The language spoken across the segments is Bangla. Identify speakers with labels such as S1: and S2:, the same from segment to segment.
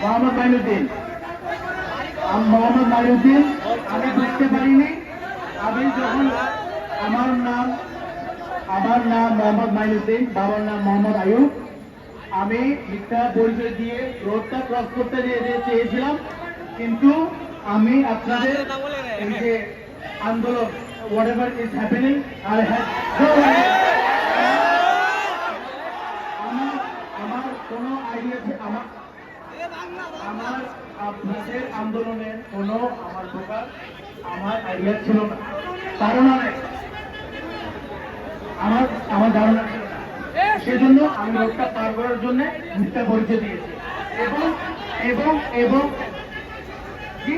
S1: মোহাম্মদ মাইনুদ্দিন। মোহাম্মদ মাইনুদ্দিন, আমি বুঝতে পারিনি। আমি যখন আমার নাম মোহাম্মদ মাইনুদ্দিন, বাবার নাম মোহাম্মদ আয়ুব। আমি মিথ্যা পরিচয় দিয়ে রোডটা ক্রস করতে চেয়েছিলাম, কিন্তু আমি আপনাদের এই যে আন্দোলন whatever is happening, I had no idea. আমার কোনো আইডিয়া, আমার আপনাদের আন্দোলনের কোনো আমার আইডিয়া ছিল না, ধারণা নেই, আমার ধারণা ছিল না। সেজন্য আমি রোডটা পার করার জন্য মিথ্যা পরিচয় দিয়েছি। এবং এবং এবং কি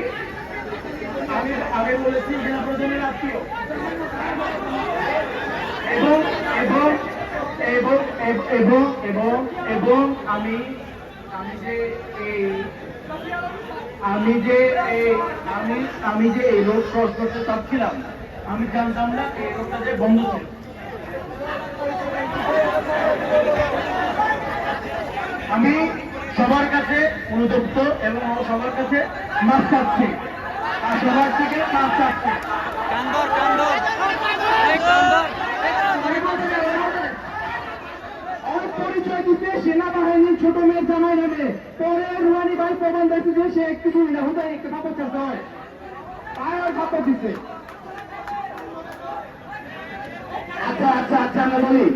S1: আমি আগে বলেছি সেনাপ্রধানের আত্মীয়, এবং এবং এবং এবং এবং এবং আমি আমি যে এই আমি যে এই আমি যে এই রোড ক্রস করতে চাচ্ছিলাম, আমি জানতাম না এই রোডটা যে বন্ধ ছিল। আমি সবার কাছে অনুতপ্ত এবং সবার কাছে মাফ চাচ্ছি, আর সবার থেকে মাফ চাচ্ছি। পরিচয় দিতে সেনাবাহিনীর ছোট মেয়ের জামাই নেবে, পরে রুহানি ভাই প্রমাণ দিয়েছে যে সে একটু সুবিধা হুদায় একটু কাপড় চাচ্ছে হয়, তাই ওই কাপড় দিচ্ছে। আচ্ছা আচ্ছা আচ্ছা, আমরা বলি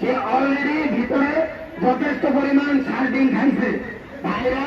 S1: যে অলরেডি ভিতরে যথেষ্ট পরিমাণ সার ডিম খাইছে, ভাইরা